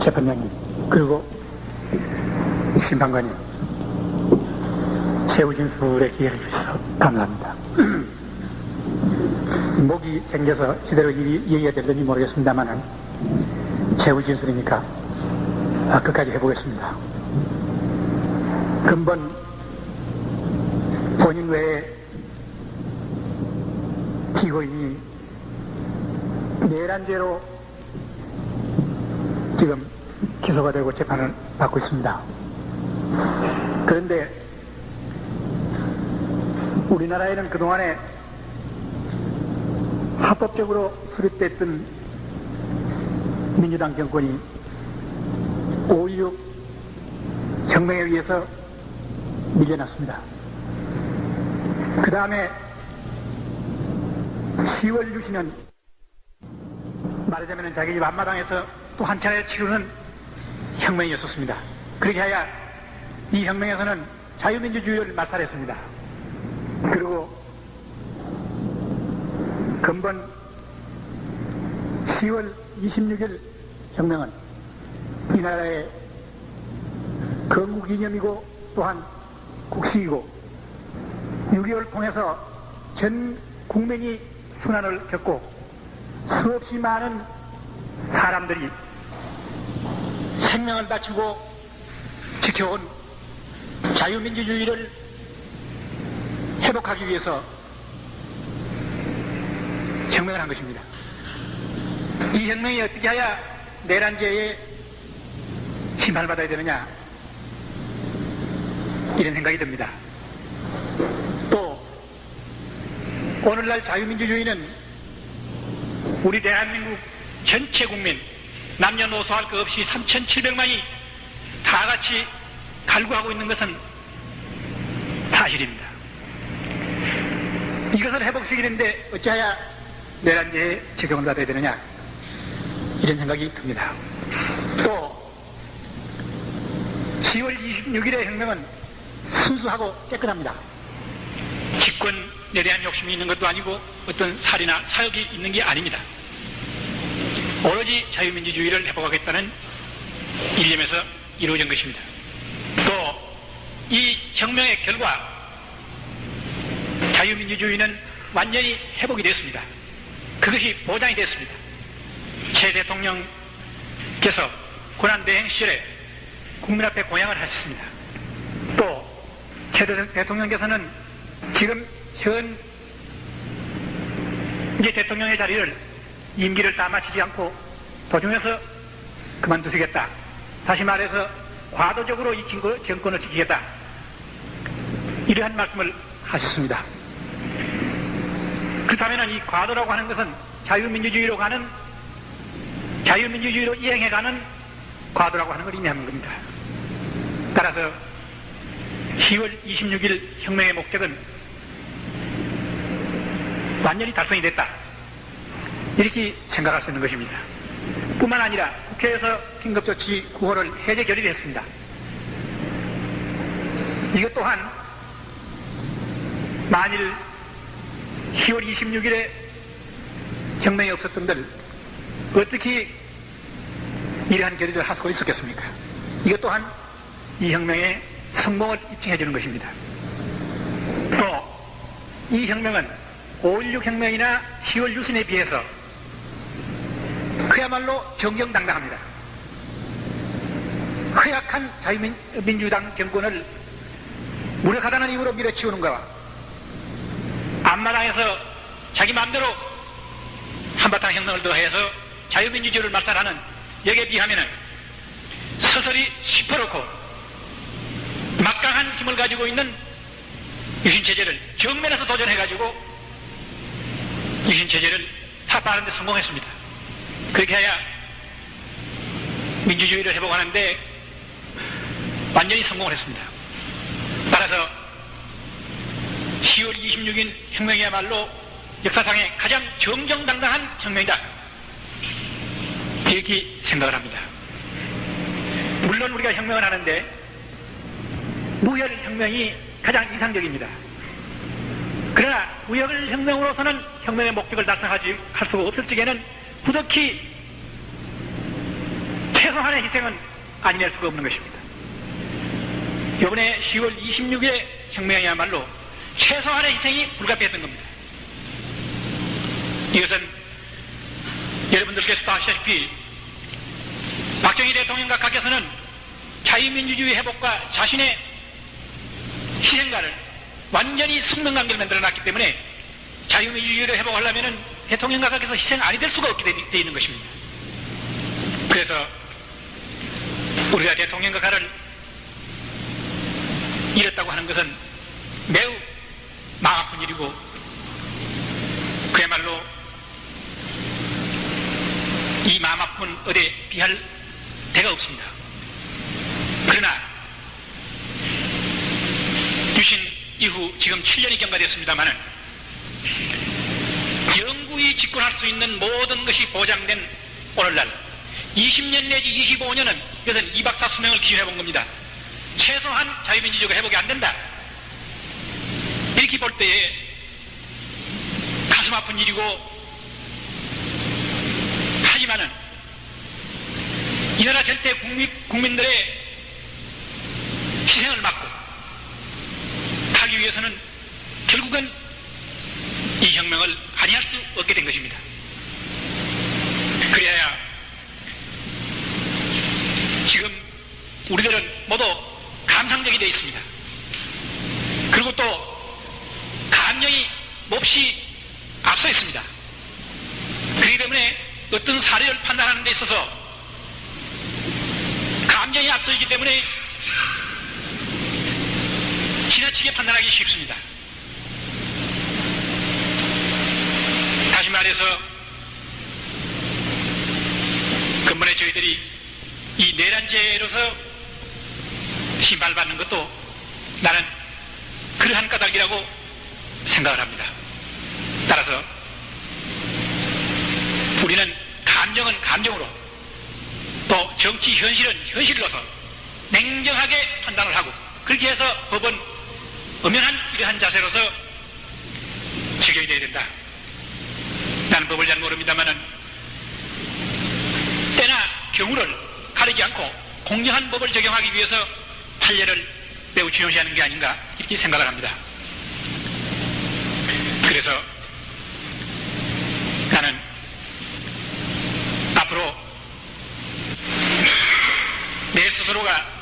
재판장님, 그리고 심판관님, 최후 진술에 기회를 주셔서 감사합니다. 목이 생겨서 제대로 이해가 될는지 모르겠습니다만은 최후 진술이니까 끝까지 해보겠습니다. 근본 본인 외에 피고인이 내란죄로 지금 기소가 되고 재판을 받고 있습니다. 그런데 우리나라에는 그동안에 합법적으로 수립됐던 민주당 정권이 5.16 혁명에 의해서 밀려났습니다. 그 다음에 10월 유신은 말하자면 자기 집 앞마당에서 또 한 차례 치르는 혁명이었었습니다. 그렇게 하여 이 혁명에서는 자유민주주의를 말살했습니다. 그리고 근본 10월 26일 혁명은 이 나라의 건국이념이고 또한 국식이고 6.25를 통해서 전 국민이 순환을 겪고 수없이 많은 사람들이 생명을 바치고 지켜온 자유민주주의를 회복하기 위해서 혁명을 한 것입니다. 이 혁명이 어떻게 해야 내란죄에 심판을 받아야 되느냐, 이런 생각이 듭니다. 또 오늘날 자유민주주의는 우리 대한민국 전체 국민 남녀노소 할 것 없이 3,700만이 다 같이 갈구하고 있는 것은 사실입니다. 이것을 회복시키는데 어찌하여 내란죄에 적용을 받아야 되느냐, 이런 생각이 듭니다. 또 10월 26일의 혁명은 순수하고 깨끗합니다. 집권에 대한 욕심이 있는 것도 아니고 어떤 살이나 사욕이 있는 게 아닙니다. 오로지 자유민주주의를 회복하겠다는 일념에서 이루어진 것입니다. 또 이 혁명의 결과 자유민주주의는 완전히 회복이 됐습니다. 그것이 보장이 됐습니다. 최 대통령께서 고난대행 시절에 국민 앞에 공양을 하셨습니다. 또 최 대통령께서는 지금 현 이제 대통령의 자리를 임기를 다 마치지 않고 도중에서 그만두시겠다. 다시 말해서 과도적으로 이 정권을 지키겠다. 이러한 말씀을 하셨습니다. 그렇다면 이 과도라고 하는 것은 자유민주주의로 이행해가는 과도라고 하는 걸 의미하는 겁니다. 따라서 10월 26일 혁명의 목적은 완전히 달성이 됐다, 이렇게 생각할 수 있는 것입니다. 뿐만 아니라 국회에서 긴급조치 9호를 해제 결의했습니다. 이것 또한 만일 10월 26일에 혁명이 없었던들 어떻게 이러한 결의를 할 수가 있었겠습니까? 이것 또한 이 혁명의 성공을 입증해 주는 것입니다. 또 이 혁명은 5.16 혁명이나 10월 유신에 비해서 그야말로 정정당당합니다. 허약한 자유민주당 정권을 무력하다는 이유로 밀어치우는 것과 앞마당에서 자기 마음대로 한바탕 혁명을 더해서 자유민주주의를 말살하는 여기에 비하면 서서히 시퍼렇고 막강한 힘을 가지고 있는 유신체제를 정면에서 도전해가지고 유신체제를 타파하는 데 성공했습니다. 그렇게 해야 민주주의를 회복하는데 완전히 성공을 했습니다. 따라서 10월 26일 혁명이야말로 역사상의 가장 정정당당한 혁명이다, 이렇게 생각을 합니다. 물론 우리가 혁명을 하는데 무혈혁명이 가장 이상적입니다. 그러나 무혈혁명으로서는 혁명의 목적을 달성할 수가 없을 적에는 부득이 최소한의 희생은 아니낼 수가 없는 것입니다. 이번에 10월 26일의 혁명이야말로 최소한의 희생이 불가피했던 겁니다. 이것은 여러분들께서도 아시다시피 박정희 대통령 각하께서는 자유민주주의 회복과 자신의 희생가를 완전히 숙명관계를 만들어놨기 때문에 자유민주주의를 회복하려면 대통령 각하께서 희생 아니 될 수가 없게 되어 있는 것입니다. 그래서 우리가 대통령 각하를 잃었다고 하는 것은 매우 마음 아픈 일이고 그야말로 이 마음 아픔은 어디에 비할 데가 없습니다. 그러나 유신 이후 지금 7년이 경과됐습니다마는 영구히 집권할 수 있는 모든 것이 보장된 오늘날 20년 내지 25년은 이것은 이박사 수명을 기준해 본 겁니다. 최소한 자유민주주의가 회복이 안 된다. 이렇게 볼 때에 가슴 아픈 일이고 하지만은 이 나라 전체 국민들의 희생을 막고 하기 위해서는 결국은 이 혁명을 아니할 수 없게 된 것입니다. 그래야 지금 우리들은 모두 감상적이 되어 있습니다. 그리고 또 감정이 몹시 앞서 있습니다. 그렇기 때문에 어떤 사례를 판단하는 데 있어서 감정이 앞서 있기 때문에 지나치게 판단하기 쉽습니다. 다시 말해서 근본에 저희들이 이 내란죄로서 심판받는 것도 나는 그러한 까닭이라고 생각을 합니다. 따라서 우리는 감정은 감정으로 또 정치 현실은 현실로서 냉정하게 판단을 하고 그렇게 해서 법은 엄연한 이러한 자세로서 적용이 되어야 된다. 나는 법을 잘 모릅니다만은 때나 경우를 가리지 않고 공정한 법을 적용하기 위해서 판례를 매우 중요시하는 게 아닌가 이렇게 생각을 합니다. 그래서 나는 앞으로 내 스스로가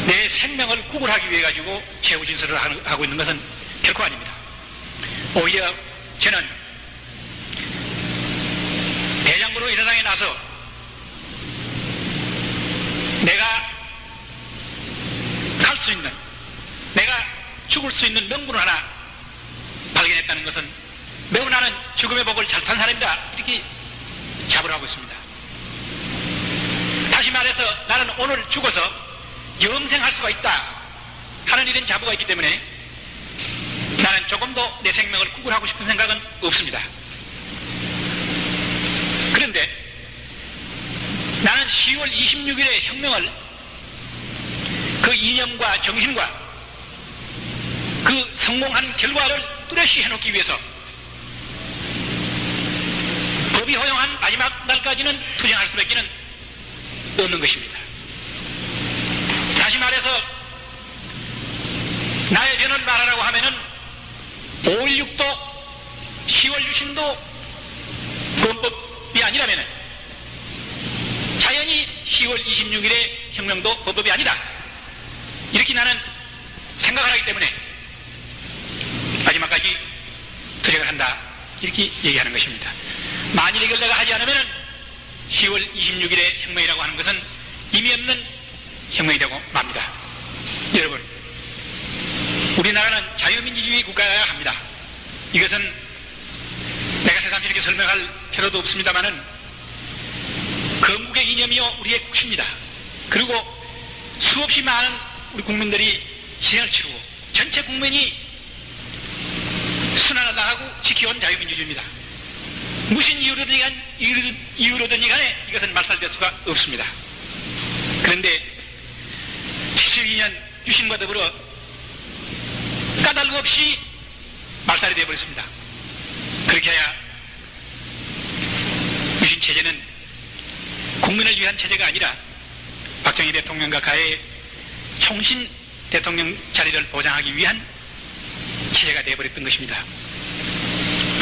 내 생명을 구걸하기 위해 가지고 최후 진술을 하고 있는 것은 결코 아닙니다. 오히려 저는 대장부로 이 세상에 나서 내가 갈 수 있는, 내가 죽을 수 있는 명분을 하나 발견했다는 것은 매우 나는 죽음의 복을 잘 탄 사람이다 이렇게 자부를 하고 있습니다. 다시 말해서 나는 오늘 죽어서 영생할 수가 있다 하는 이런 자부가 있기 때문에 나는 조금 더 내 생명을 구걸하고 싶은 생각은 없습니다. 그런데 나는 10월 26일의 혁명을 그 이념과 정신과 그 성공한 결과를 뚜렷이 해놓기 위해서 법이 허용한 마지막 날까지는 투쟁할 수밖에 없는 것입니다. 다시 말해서 나의 변을 말하라고 하면은 5.16도 10월 유신도 범법이 아니라면은 자연히 10월 26일의 혁명도 범법이 아니다. 이렇게 나는 생각을 하기 때문에 마지막까지 투쟁을 한다. 이렇게 얘기하는 것입니다. 만일 이걸 내가 하지 않으면 10월 26일의 혁명이라고 하는 것은 의미 없는 혁명이 되고 맙니다. 여러분, 우리나라는 자유민주주의 국가여야 합니다. 이것은 내가 새삼 이렇게 설명할 필요도 없습니다만은 건국의 이념이요 우리의 국시입니다. 그리고 수없이 많은 우리 국민들이 희생을 치르고 전체 국민이 순환을 당하고 지켜온 자유민주주의입니다. 무슨 이유로든지 간에 이것은 말살될 수가 없습니다. 그런데 72년 유신과 더불어 까닭 없이 말살이 되어버렸습니다. 그렇게 해야 유신 체제는 국민을 위한 체제가 아니라 박정희 대통령과 가의 총신 대통령 자리를 보장하기 위한 체제가 되어버렸던 것입니다.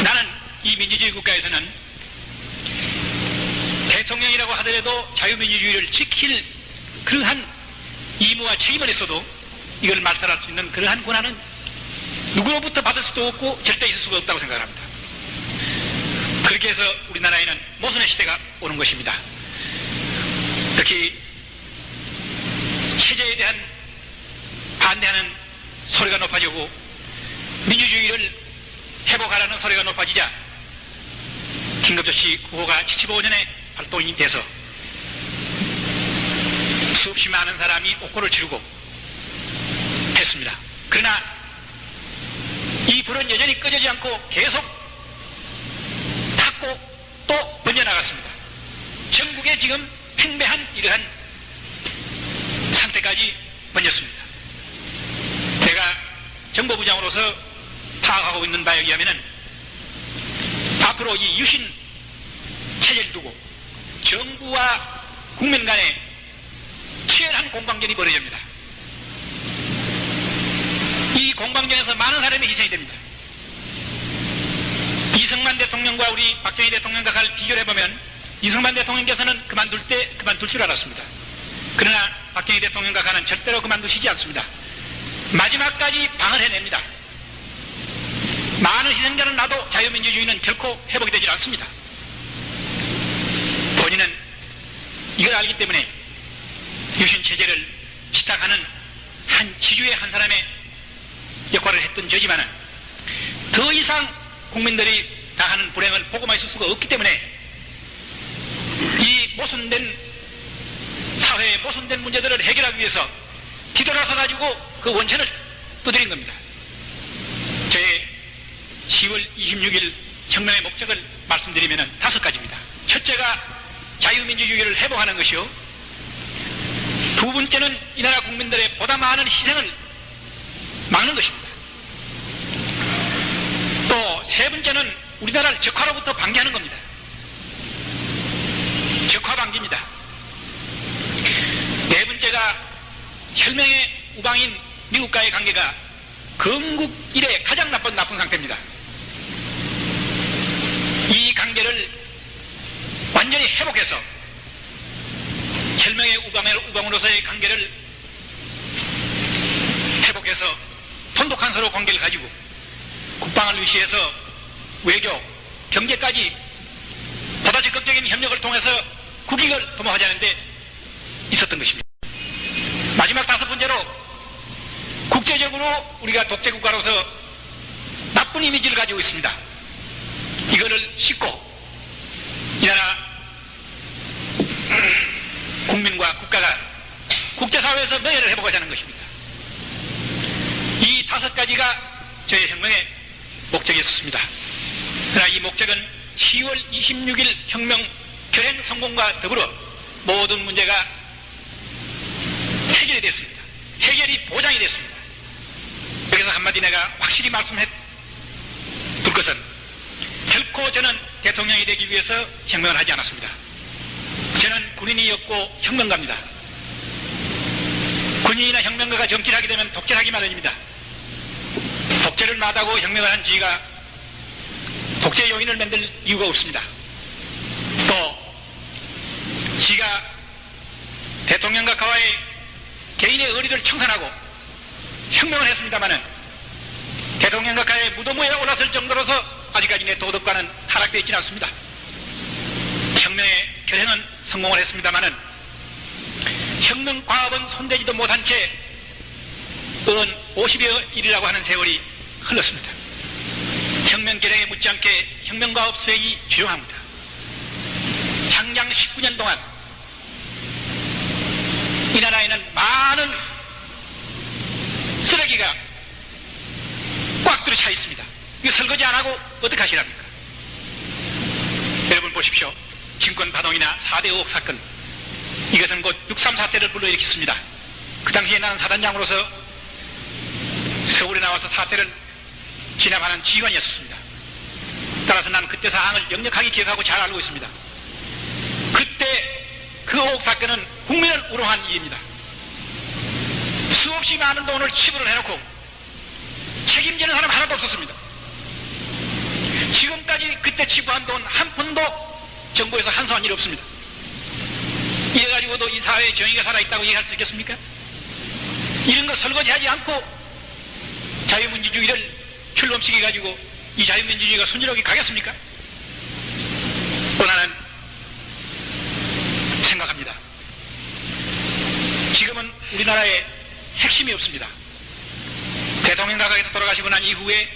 나는 이 민주주의 국가에서는 대통령이라고 하더라도 자유민주주의를 지킬 그러한 의무와 책임을 했어도 이걸 말살할 수 있는 그러한 권한은 누구로부터 받을 수도 없고 절대 있을 수가 없다고 생각합니다. 그렇게 해서 우리나라에는 모순의 시대가 오는 것입니다. 특히 체제에 대한 반대하는 소리가 높아지고 민주주의를 회복하라는 소리가 높아지자 긴급조치 9호가 75년에 발동이 돼서 수없이 많은 사람이 옥고를 치르고 했습니다. 그러나 이 불은 여전히 꺼지지 않고 계속 탔고 또 번져나갔습니다. 전국에 지금 팽배한 이러한 상태까지 번졌습니다. 제가 정보부장으로서 파악하고 있는 바에 의하면 앞으로 이 유신 체제를 두고 정부와 국민 간에 치열한 공방전이 벌어집니다. 이 공방전에서 많은 사람이 희생이 됩니다. 이승만 대통령과 우리 박정희 대통령과 비교를 해보면 이승만 대통령께서는 그만둘 때 그만둘 줄 알았습니다. 그러나 박정희 대통령과 가는 절대로 그만두시지 않습니다. 마지막까지 방을 해냅니다. 많은 희생자는 나도 자유민주주의는 결코 회복이 되질 않습니다. 본인은 이걸 알기 때문에 유신체제를 지탁하는 한 지주의 한 사람의 역할을 했던 저지만은 더 이상 국민들이 당하는 불행을 보고만 있을 수가 없기 때문에 이 모순된 사회의 모순된 문제들을 해결하기 위해서 뒤돌아서 가지고 그 원천을 두드린 겁니다. 제 10월 26일 혁명의 목적을 말씀드리면 5가지입니다. 첫째가 자유민주주의를 회복하는 것이요. 두 번째는 이 나라 국민들의 보다 많은 희생을 막는 것입니다. 또 세 번째는 우리나라를 적화로부터 방지하는 겁니다. 적화 방지입니다. 네 번째가 혈맹의 우방인 미국과의 관계가 건국 이래 가장 나쁜 상태입니다. 이 관계를 완전히 회복해서 혈맹의 우방으로서의 관계를 회복해서 돈독한 서로 관계를 가지고 국방을 위시해서 외교, 경제까지 보다 적극적인 협력을 통해서 국익을 도모하자는데 있었던 것입니다. 마지막 5번째로 국제적으로 우리가 독재국가로서 나쁜 이미지를 가지고 있습니다. 이거를 씻고 이 나라 국민과 국가가 국제사회에서 명예를 회복하자는 것입니다. 이 5가지가 저의 혁명의 목적이었습니다. 그러나 이 목적은 10월 26일 혁명 결행 성공과 더불어 모든 문제가 해결이 됐습니다. 해결이 보장이 됐습니다. 여기서 한마디 내가 확실히 말씀해 둘 것은 결코 저는 대통령이 되기 위해서 혁명을 하지 않았습니다. 저는 군인이었고 혁명가입니다. 군인이나 혁명가가 정치를 하게 되면 독재를 하기 마련입니다. 독재를 마다하고 혁명을 한 지가 독재 요인을 만들 이유가 없습니다. 또 지가 대통령과 가와의 개인의 의리를 청산하고 혁명을 했습니다마는 대통령과 가의 무덤 위에 올랐을 정도로서 아직까지 내 도덕과는 타락되어 있지는 않습니다. 혁명의 결행은 성공을 했습니다마는 혁명 과업은 손대지도 못한 채 50여 일이라고 하는 세월이 흘렀습니다. 혁명 결행에 못지않게 혁명과업 수행이 주요합니다. 장장 19년 동안 이 나라에는 많은 쓰레기가 꽉 들어차 있습니다. 이거 설거지 안 하고 어떻게 하시랍니까? 여러분 보십시오. 증권파동이나 4대 의혹 사건, 이것은 곧 6.3 사태를 불러일으켰습니다. 그 당시에 나는 사단장으로서 서울에 나와서 사태를 진압하는 지휘관이었습니다. 따라서 나는 그때 사항을 역력하게 기억하고 잘 알고 있습니다. 그때 의혹 사건은 국민을 우롱한 일입니다. 수없이 많은 돈을 치부를 해놓고 책임지는 사람 하나도 없었습니다. 지금까지 그때 치부한 돈 한 푼도 정부에서 한수한 일 없습니다. 이래가지고도 이 사회에 정의가 살아있다고 얘기할 수 있겠습니까? 이런 거 설거지하지 않고 자유민주주의를 출범시켜가지고 이 자유민주주의가 순조롭게 가겠습니까? 또 나는 생각합니다. 지금은 우리나라에 핵심이 없습니다. 대통령 각각에서 돌아가시고 난 이후에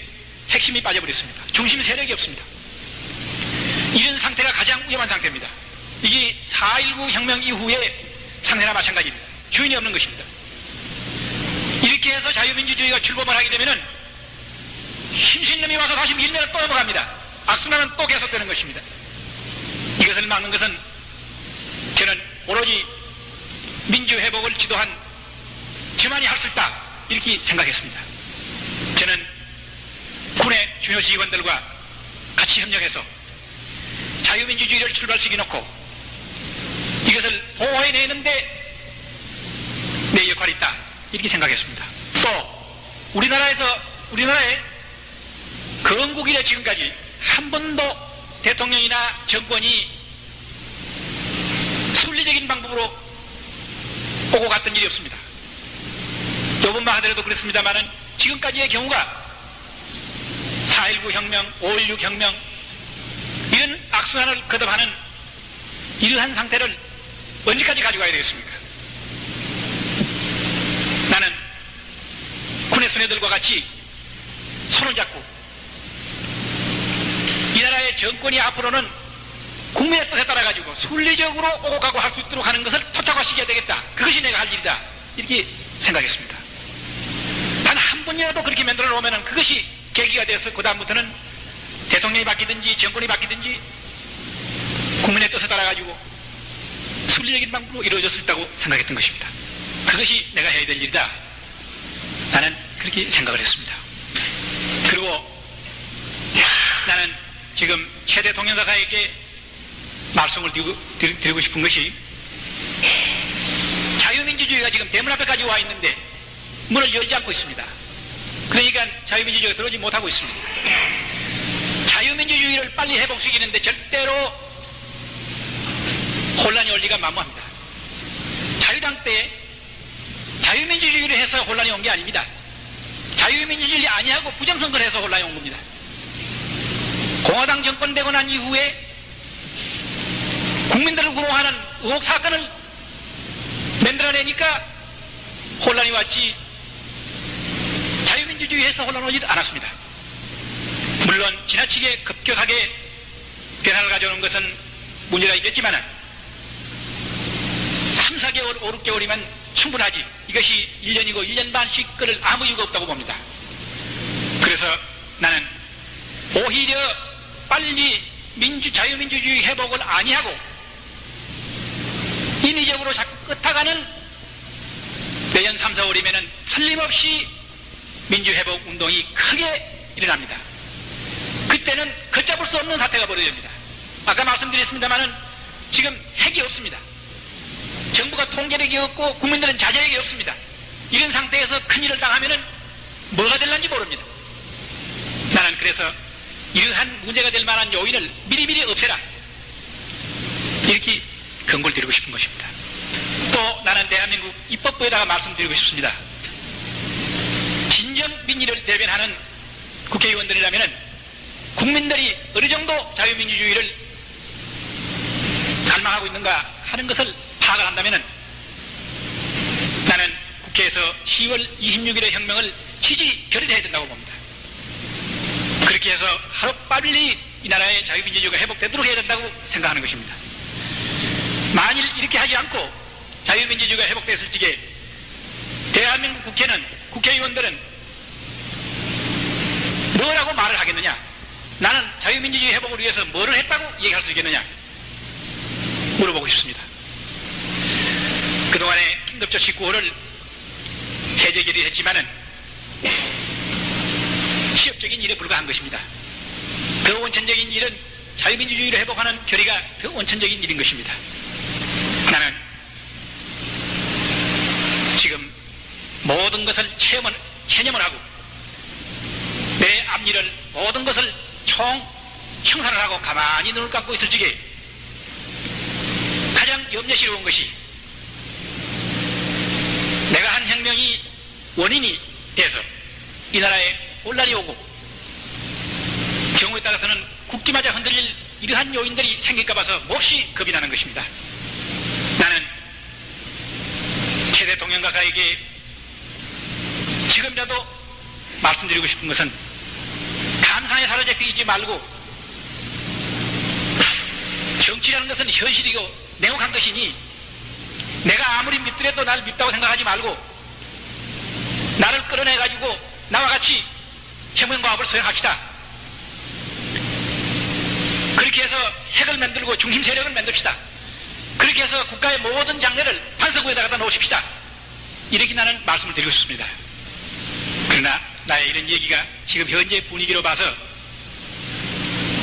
핵심이 빠져버렸습니다. 중심 세력이 없습니다. 이런 상태가 가장 위험한 상태입니다. 이게 4.19 혁명 이후의 상태나 마찬가지입니다. 주인이 없는 것입니다. 이렇게 해서 자유민주주의가 출범을 하게 되면은 힘신놈이 와서 다시 밀면은 또 넘어갑니다. 악순환은 또 계속되는 것입니다. 이것을 막는 것은 저는 오로지 민주회복을 지도한 저만이 할 수 있다 이렇게 생각했습니다. 저는 군의 중요 지휘관들과 같이 협력해서 자유민주주의를 출발시켜놓고 이것을 보호해내는데 내 역할이 있다 이렇게 생각했습니다. 또 우리나라에 건국 이래 지금까지 한 번도 대통령이나 정권이 순리적인 방법으로 오고 갔던 일이 없습니다. 요번만 하더라도 그렇습니다만은 지금까지의 경우가 4.19 혁명, 5.16 혁명 이런 악순환을 거듭하는 이러한 상태를 언제까지 가져가야 되겠습니까? 나는 군의 수뇌들과 같이 손을 잡고 이 나라의 정권이 앞으로는 국민의 뜻에 따라가지고 순리적으로 오고 가고 할 수 있도록 하는 것을 토착화시켜야 되겠다. 그것이 내가 할 일이다. 이렇게 생각했습니다. 단 한 번이라도 그렇게 만들어 놓으면 그것이 계기가 돼서 그 다음부터는 대통령이 바뀌든지 정권이 바뀌든지 국민의 뜻에 따라가지고 순리적인 방법으로 이루어졌을 수 있다고 생각했던 것입니다. 그것이 내가 해야 될 일이다. 나는 그렇게 생각을 했습니다. 그리고 나는 지금 최 대통령사에게 말씀을 드리고 싶은 것이 자유민주주의가 지금 대문 앞에까지 와 있는데 문을 열지 않고 있습니다. 그러니까 자유민주주의가 들어오지 못하고 있습니다. 자유민주주의를 빨리 회복시키는데 절대로 혼란이 올 리가 만무합니다. 자유당 때 자유민주주의를 해서 혼란이 온 게 아닙니다. 자유민주주의 아니하고 부정선거를 해서 혼란이 온 겁니다. 공화당 정권 되고 난 이후에 국민들을 구호하는 의혹 사건을 만들어내니까 혼란이 왔지 자유민주주의에서 혼란 오지 않았습니다. 물론 지나치게 급격하게 변화를 가져오는 것은 문제가 있겠지만 3, 4개월, 5, 6개월이면 충분하지. 이것이 1년이고 1년 반씩 끌을 아무 이유가 없다고 봅니다. 그래서 나는 오히려 빨리 자유민주주의 회복을 아니하고 인위적으로 자꾸 끄타가는 내년 3, 4월이면 틀림없이 민주회복 운동이 크게 일어납니다. 그때는 걷잡을 수 없는 사태가 벌어집니다. 아까 말씀드렸습니다마는 지금 핵이 없습니다. 정부가 통제력이 없고 국민들은 자제력이 없습니다. 이런 상태에서 큰일을 당하면은 뭐가 될는지 모릅니다. 나는 그래서 이러한 문제가 될 만한 요인을 미리미리 없애라 이렇게 권고를 드리고 싶은 것입니다. 또 나는 대한민국 입법부에다가 말씀드리고 싶습니다. 진정 민의를 대변하는 국회의원들이라면 국민들이 어느 정도 자유민주주의를 갈망하고 있는가 하는 것을 파악을 한다면 나는 국회에서 10월 26일의 혁명을 지지 결의해야 된다고 봅니다. 그렇게 해서 하루빨리 이 나라의 자유민주주의가 회복되도록 해야 된다고 생각하는 것입니다. 만일 이렇게 하지 않고 자유민주주의가 회복됐을 적에 대한민국 국회는, 국회의원들은 뭐라고 말을 하겠느냐? 나는 자유민주주의 회복을 위해서 뭐를 했다고 얘기할 수 있겠느냐? 물어보고 싶습니다. 그동안에 긴급조 19호를 해제 결의했지만은 시업적인 일에 불과한 것입니다. 더 원천적인 일은 자유민주주의를 회복하는 결의가 더 원천적인 일인 것입니다. 나는 지금 모든 것을 체념을 하고 내 앞일을 모든 것을 형상을 하고 가만히 눈을 감고 있을 적에 가장 염려스러운 것이 내가 한 혁명이 원인이 돼서 이 나라에 혼란이 오고 경우에 따라서는 국기마저 흔들릴 이러한 요인들이 생길까 봐서 몹시 겁이 나는 것입니다. 나는 최대 동양가가에게 지금이라도 말씀드리고 싶은 것은 감상에 사로잡혀 있지 말고 정치라는 것은 현실이고 냉혹한 것이니 내가 아무리 밉더라도 나를 밉다고 생각하지 말고 나를 끌어내가지고 나와 같이 혁명과업을 수행합시다. 그렇게 해서 핵을 만들고 중심 세력을 만듭시다. 그렇게 해서 국가의 모든 장래를 반석구에다가 놓으십시다. 이렇게 나는 말씀을 드리고 싶습니다. 그러나 나의 이런 얘기가 지금 현재 분위기로 봐서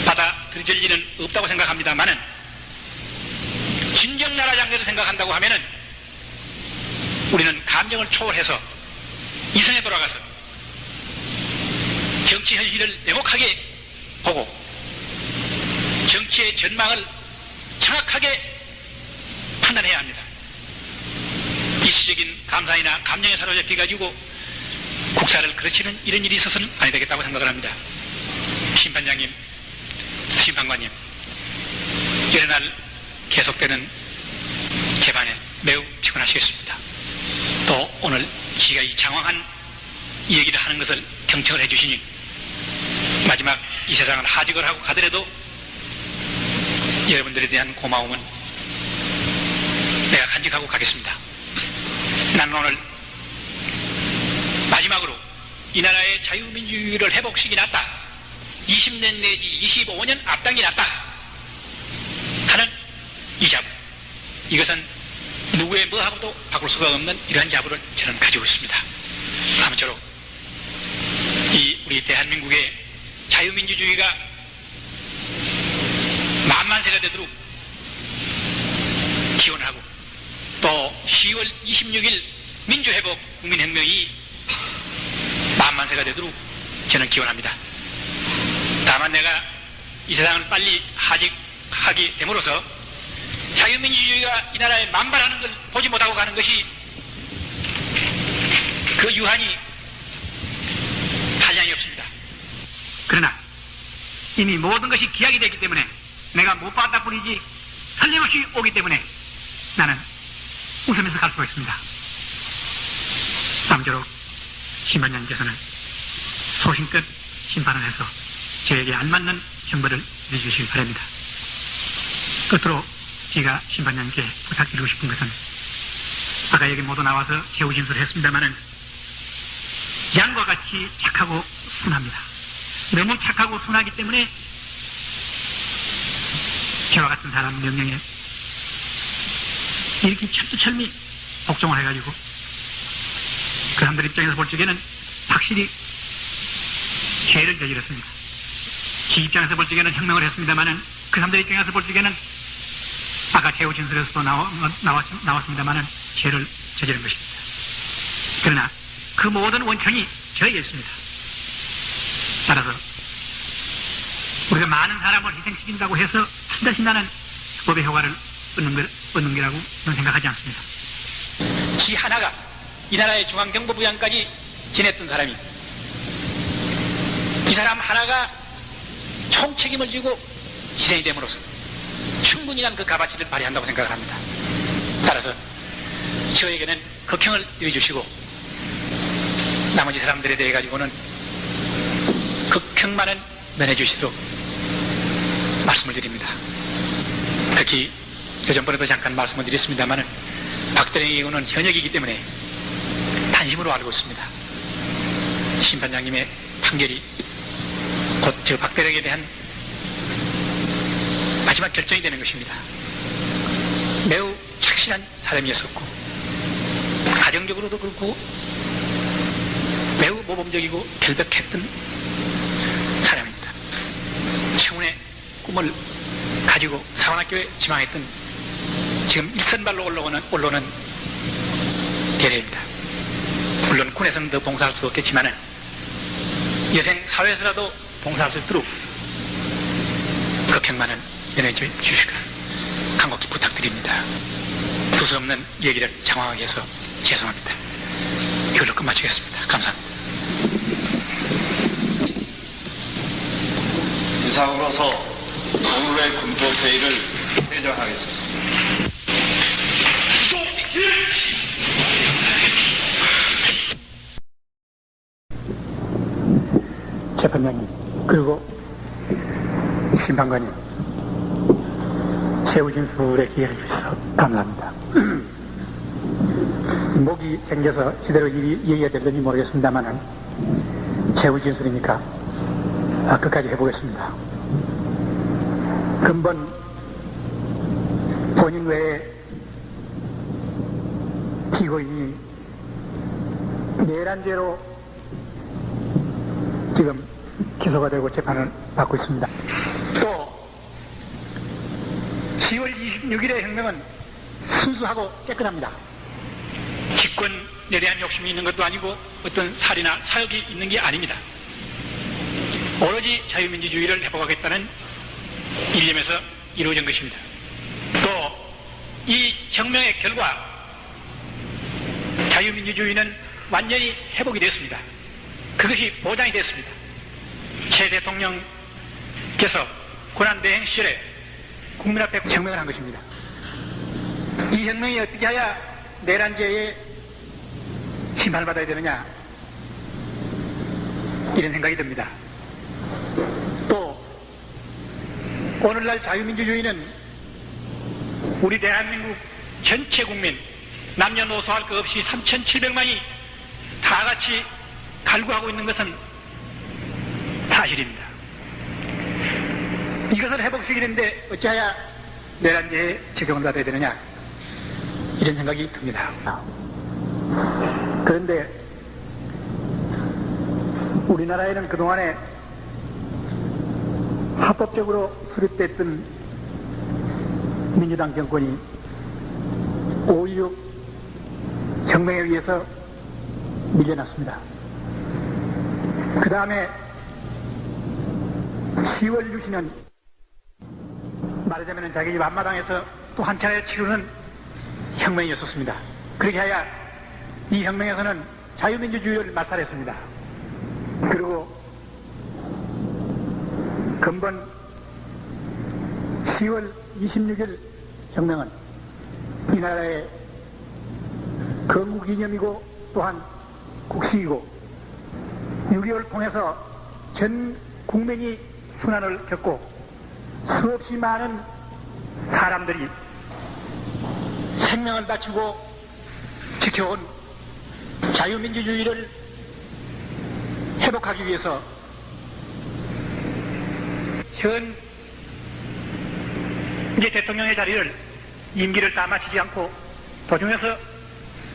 받아들여질 리는 없다고 생각합니다만은 진정 나라 장래를 생각한다고 하면은 우리는 감정을 초월해서 이성에 돌아가서 정치 현실을 냉혹하게 보고 정치의 전망을 정확하게 판단해야 합니다. 일시적인 감상이나 감정에 사로잡혀가지고 국사를 그르치는 이런 일이 있어서는 아니 되겠다고 생각을 합니다. 심판장님, 심판관님, 여러 날 계속되는 재판에 매우 피곤하시겠습니다. 또 오늘 지가 이 장황한 이 얘기를 하는 것을 경청을 해주시니 마지막 이 세상을 하직을 하고 가더라도 여러분들에 대한 고마움은 내가 간직하고 가겠습니다. 나는 오늘 마지막으로 이 나라의 자유민주주의를 회복시기 낫다. 20년 내지 25년 앞당이 낫다 하는 이 자부, 이것은 누구의 뭐하고도 바꿀 수가 없는 이러한 자부를 저는 가지고 있습니다. 아무쪼록 이 우리 대한민국의 자유민주주의가 만만세가 되도록 기원하고 또 10월 26일 민주회복 국민혁명이 만만세가 되도록 저는 기원합니다. 다만 내가 이 세상을 빨리 하직하게 됨으로써 자유민주주의가 이 나라에 만발하는 걸 보지 못하고 가는 것이 그 유한이 한량이 없습니다. 그러나 이미 모든 것이 기약이 됐기 때문에 내가 못 봤다 뿐이지 틀림없이 오기 때문에 나는 웃으면서 갈 수가 있습니다. 아무쪼록 심판장님께서는 소신껏 심판을 해서 저에게 안 맞는 형벌을 내주시기 바랍니다. 끝으로 제가 심판장님께 부탁드리고 싶은 것은 아까 여기 모두 나와서 제우 진술을 했습니다마는 양과 같이 착하고 순합니다. 너무 착하고 순하기 때문에 저와 같은 사람 명령에 이렇게 철두철미 복종을 해가지고 그 사람들 입장에서 볼 적에는 확실히 죄를 저질렀습니다. 지 입장에서 볼 적에는 혁명을 했습니다마는 그 사람들 입장에서 볼 적에는 아까 제우 진술에서도 나왔습니다마는 죄를 저지른 것입니다. 그러나 그 모든 원천이 저에게 있습니다. 따라서 우리가 많은 사람을 희생시킨다고 해서 반드시 나는 법의 효과를 얻는 게라고 저는 생각하지 않습니다. 지 하나가 이 나라의 중앙정보부장까지 지냈던 사람이 이 사람 하나가 총책임을 지고 희생이 됨으로써 충분히 난 그 값어치를 발휘한다고 생각을 합니다. 따라서 저에게는 극형을 내주시고 나머지 사람들에 대해 가지고는 극형만은 면해주시도록 말씀을 드립니다. 특히 요전번에도 잠깐 말씀을 드렸습니다마는 박대령의 경우는 현역이기 때문에 단심으로 알고 있습니다. 심판장님의 판결이 곧 저 박대령에 대한 마지막 결정이 되는 것입니다. 매우 착실한 사람이었었고 가정적으로도 그렇고 매우 모범적이고 결백했던 사람입니다. 청운의 꿈을 가지고 사관학교에 지망했던 지금 일선발로 올라오는 대례입니다. 물론 군에서는 더 봉사할 수 없겠지만은 여생 사회에서라도 봉사할 수 있도록 극행만은 연해 주실 것을 간곡히 부탁드립니다. 두서없는 얘기를 장황하게 해서 죄송합니다. 이걸로 끝마치겠습니다. 감사합니다. 이상으로서 오늘의 군법회의를 회장하겠습니다. 재판장님, 그리고 심판관님, 최후 진술에 기회를 주셔서 감사합니다. 목이 생겨서 제대로 얘기가 될는지 모르겠습니다만은 최후 진술이니까 끝까지 해보겠습니다. 근본 본인 외에 피고인이 내란죄로 지금 기소가 되고 재판을 받고 있습니다. 또 10월 26일의 혁명은 순수하고 깨끗합니다. 집권에 대한 욕심이 있는 것도 아니고 어떤 살이나 사욕이 있는 게 아닙니다. 오로지 자유민주주의를 회복하겠다는 일념에서 이루어진 것입니다. 또 이 혁명의 결과 자유민주주의는 완전히 회복이 됐습니다. 그것이 보장이 됐습니다. 최 대통령께서 고난대행 시절에 국민 앞에 혁명을 한 것입니다. 이 혁명이 어떻게 해야 내란죄에 심판을 받아야 되느냐, 이런 생각이 듭니다. 또 오늘날 자유민주주의는 우리 대한민국 전체 국민 남녀노소 할 것 없이 3,700만이 다 같이 갈구하고 있는 것은 사실입니다. 이것을 회복시키는데 어찌하여 내란죄에 적용을 받아야 되느냐, 이런 생각이 듭니다. 그런데 우리나라에는 그동안에 합법적으로 수립됐던 민주당 정권이 5.16 혁명에 의해서 밀려났습니다. 그 다음에 10월 유신은 말하자면 자기 앞마당에서 또 한 차례 치르는 혁명이었었습니다. 그렇게 하여 이 혁명에서는 자유민주주의를 말살했습니다. 그리고 근본 10월 26일 혁명은 이 나라의 건국이념이고 또한 국식이고 6.25를 통해서 전 국민이 순환을 겪고 수없이 많은 사람들이 생명을 바치고 지켜온 자유민주주의를 회복하기 위해서 현 이제 대통령의 자리를 임기를 다 마치지 않고 도중에서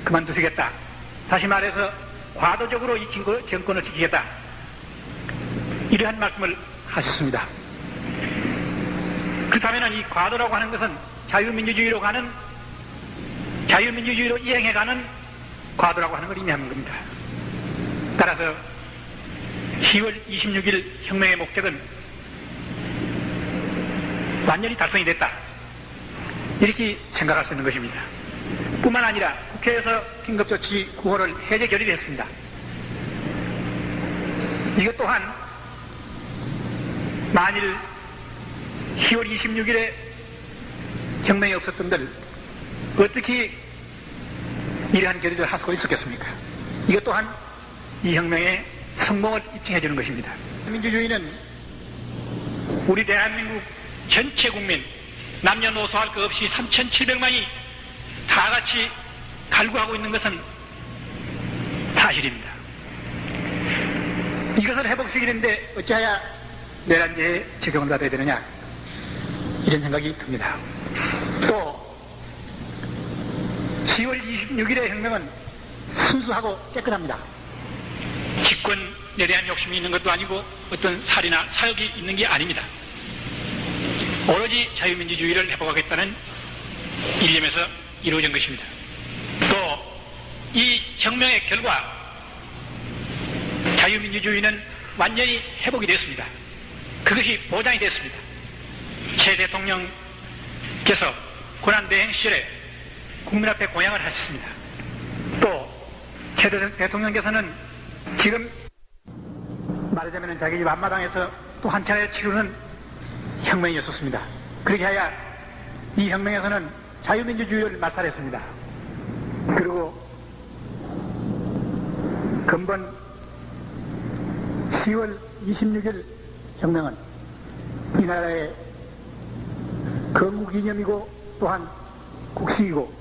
그만두시겠다. 다시 말해서 과도적으로 이 정권을 지키겠다. 이러한 말씀을 하셨습니다. 그렇다면 이 과도라고 하는 것은 자유민주주의로 이행해가는 과도라고 하는 걸 의미하는 겁니다. 따라서 10월 26일 혁명의 목적은 완전히 달성이 됐다, 이렇게 생각할 수 있는 것입니다. 뿐만 아니라 국회에서 긴급조치 9호를 해제 결의했습니다. 이것 또한 만일 10월 26일에 혁명이 없었던들 어떻게 이러한 결의를 할 수가 있었겠습니까? 이것 또한 이 혁명의 성공을 입증해 주는 것입니다. 민주주의는 우리 대한민국 전체 국민 남녀노소 할 것 없이 3,700만이 다 같이 갈구하고 있는 것은 사실입니다. 이것을 회복시키는데 어찌하여 내란죄에 적용을 받아야 되느냐, 이런 생각이 듭니다. 또 10월 26일의 혁명은 순수하고 깨끗합니다. 집권에 대한 욕심이 있는 것도 아니고 어떤 살이나 사욕이 있는 게 아닙니다. 오로지 자유민주주의를 회복하겠다는 일념에서 이루어진 것입니다. 또 이 혁명의 결과 자유민주주의는 완전히 회복이 됐습니다. 그것이 보장이 됐습니다. 최 대통령께서 고난대행 시절에 국민 앞에 공양을 하셨습니다. 또 최 대통령께서는 지금 말하자면 자기 집 앞마당에서 또 한 차례 치르는 혁명이었었습니다. 그렇게 하여 이 혁명에서는 자유민주주의를 말살했습니다. 그리고 근본 10월 26일 혁명은 이 나라의 건국기념이고 또한 국식이고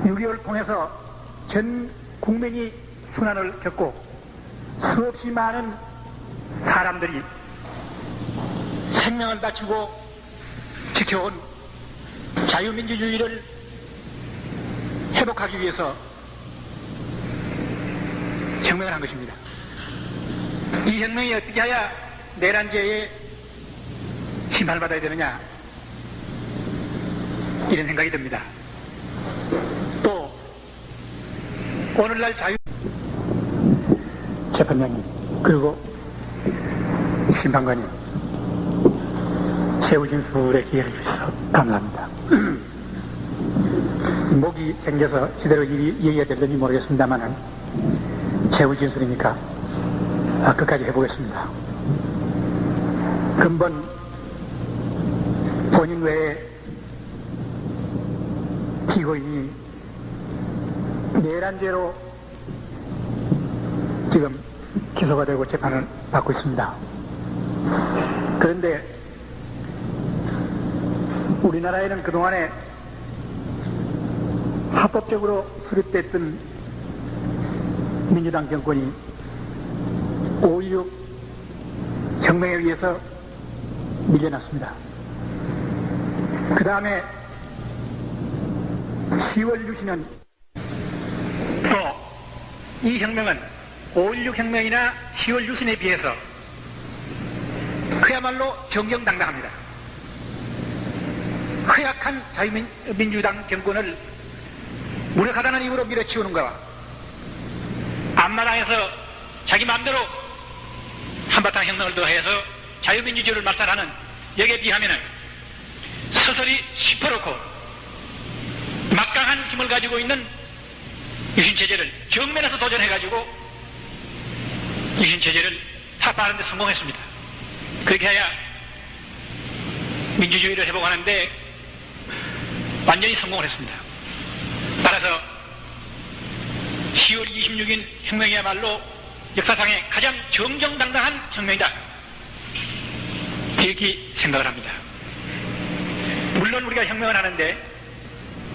6.25를 통해서 전 국민이 순환을 겪고 수없이 많은 사람들이 생명을 바치고 지켜온 자유민주주의를 회복하기 위해서 혁명을 한 것입니다. 이 혁명이 어떻게 해야 내란죄에 심판을 받아야 되느냐 이런 생각이 듭니다. 또 오늘날 재판장님 그리고 심판관님 최후 진술에 기회를 주셔서 감사합니다. 목이 생겨서 제대로 얘기가 될는지 모르겠습니다만은 최후 진술이니까 끝까지 해보겠습니다. 근본 본인 외에 피고인이 내란죄로 지금 기소가 되고 재판을 받고 있습니다. 그런데 우리나라에는 그동안에 합법적으로 수립됐던 민주당 정권이 5.16 혁명에 의해서 밀려났습니다. 그 다음에 10월 유신은 또 이 혁명은 5.16 혁명이나 10월 유신에 비해서 그야말로 정정당당합니다. 허약한 자유민주당 정권을 무력하다는 이유로 밀어치우는 거와 앞마당에서 자기 마음대로 한바탕 혁명을 더해서 자유민주주의를 말살하는 여기에 비하면 서서히 시퍼렇고 막강한 힘을 가지고 있는 유신체제를 정면에서 도전해가지고 유신체제를 타파하는 데 성공했습니다. 그렇게 해야 민주주의를 회복하는데 완전히 성공을 했습니다. 따라서 10월 26일 혁명이야말로 역사상의 가장 정정당당한 혁명이다. 이렇게 생각을 합니다. 물론 우리가 혁명을 하는데